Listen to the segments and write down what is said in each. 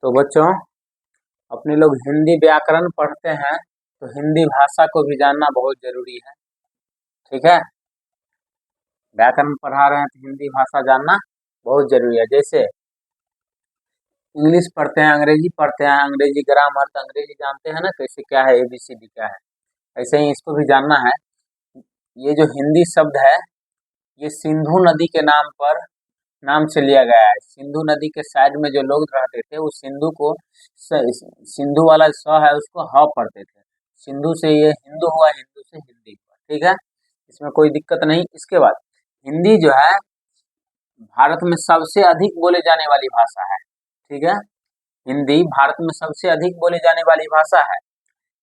तो बच्चों, अपने लोग हिंदी व्याकरण पढ़ते हैं तो हिंदी भाषा को भी जानना बहुत जरूरी है। ठीक है, व्याकरण पढ़ा रहे हैं तो हिंदी भाषा जानना बहुत जरूरी है। जैसे इंग्लिश पढ़ते हैं, अंग्रेजी पढ़ते हैं, अंग्रेजी ग्रामर तो अंग्रेजी जानते हैं ना, कैसे क्या है, ABCD क्या है, ऐसे ही इसको भी जानना है। ये जो हिंदी शब्द है ये सिंधु नदी के नाम से लिया गया है। सिंधु नदी के साइड में जो लोग रहते थे उस सिंधु को सिंधु वाला स है उसको ह पढ़ते थे। सिंधु से ये हिंदू हुआ, हिंदू से हिंदी हुआ। ठीक है, इसमें कोई दिक्कत नहीं। इसके बाद हिंदी जो है भारत में सबसे अधिक बोले जाने वाली भाषा है। ठीक है, हिंदी भारत में सबसे अधिक बोले जाने वाली भाषा है।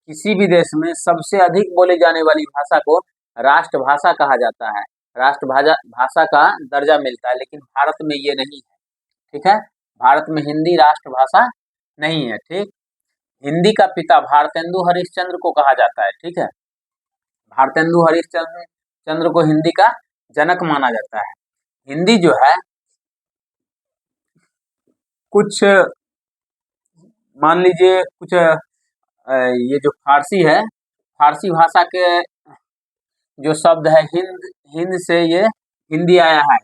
किसी भी देश में सबसे अधिक बोले जाने वाली भाषा को राष्ट्रभाषा कहा जाता है, राष्ट्रभाषा भाषा का दर्जा मिलता है, लेकिन भारत में ये नहीं है। ठीक है, भारत में हिंदी राष्ट्रभाषा नहीं है। ठीक, हिंदी का पिता भारतेंदु हरिश्चंद्र को कहा जाता है। ठीक है, भारतेंदु हरिश्चंद्र को हिंदी का जनक माना जाता है। हिंदी जो है कुछ मान लीजिए कुछ ये जो फारसी है, फारसी भाषा के जो शब्द है हिंद से ये हिंदी आया है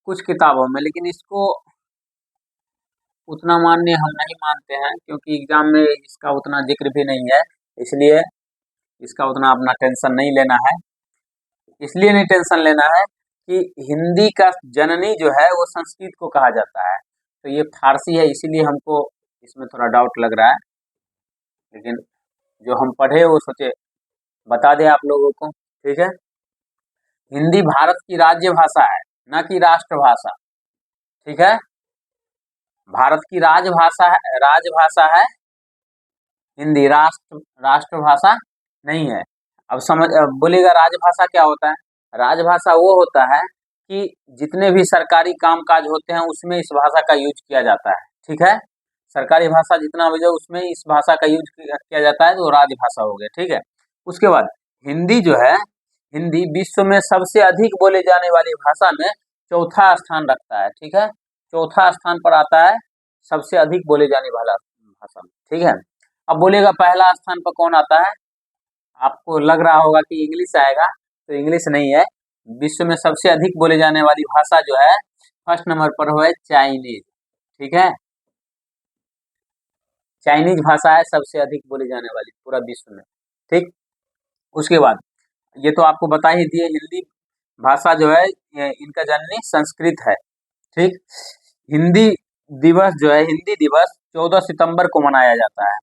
कुछ किताबों में, लेकिन इसको उतना मान्य हम नहीं मानते हैं क्योंकि एग्जाम में इसका उतना जिक्र भी नहीं है, इसलिए इसका उतना अपना टेंशन नहीं लेना है। इसलिए नहीं टेंशन लेना है कि हिंदी का जननी जो है वो संस्कृत को कहा जाता है, तो ये फारसी है, इसीलिए हमको इसमें थोड़ा डाउट लग रहा है। लेकिन जो हम पढ़े वो सोचे बता दें आप लोगों को। ठीक है, हिंदी भारत की राज्य भाषा है, न कि राष्ट्रभाषा। ठीक है, भारत की राजभाषा है हिंदी, राष्ट्रभाषा नहीं है। अब बोलेगा राजभाषा क्या होता है? राजभाषा वो होता है कि जितने भी सरकारी कामकाज होते हैं उसमें इस भाषा का यूज किया जाता है। ठीक है, सरकारी भाषा जितना भी उसमें इस भाषा का यूज किया जाता है तो राजभाषा हो गया। ठीक है, उसके बाद हिंदी जो है, हिंदी विश्व में सबसे अधिक बोले जाने वाली भाषा में चौथा स्थान रखता है। ठीक है, चौथा स्थान पर आता है सबसे अधिक बोले जाने वाला भाषा में। ठीक है, अब बोलेगा पहला स्थान पर कौन आता है? आपको लग रहा होगा कि इंग्लिश आएगा, तो इंग्लिश नहीं है। विश्व में सबसे अधिक बोले जाने वाली भाषा जो है फर्स्ट नंबर पर है चाइनीज। ठीक है, चाइनीज भाषा है सबसे अधिक बोली जाने वाली पूरा विश्व में। ठीक, उसके बाद ये तो आपको बता ही दिए, हिंदी भाषा जो है इनका जननी संस्कृत है। ठीक, हिंदी दिवस जो है, हिंदी दिवस 14 सितंबर को मनाया जाता है।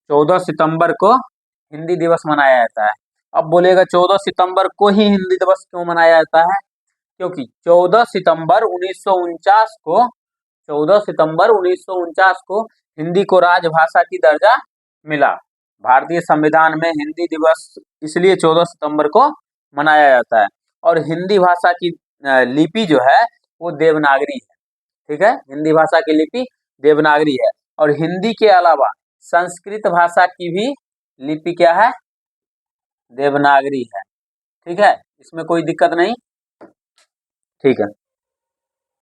14 सितंबर को हिंदी दिवस मनाया जाता है। अब बोलेगा 14 सितंबर को ही हिंदी दिवस क्यों मनाया जाता है? क्योंकि 14 सितंबर 1949 को 14 सितंबर 1949 को हिंदी को राजभाषा की दर्जा मिला। भारतीय संविधान में हिंदी दिवस इसलिए 14 सितंबर को मनाया जाता है। और हिंदी भाषा की लिपि जो है वो देवनागरी है। ठीक है, हिंदी भाषा की लिपि देवनागरी है। और हिंदी के अलावा संस्कृत भाषा की भी लिपि क्या है? देवनागरी है। ठीक है, इसमें कोई दिक्कत नहीं। ठीक है।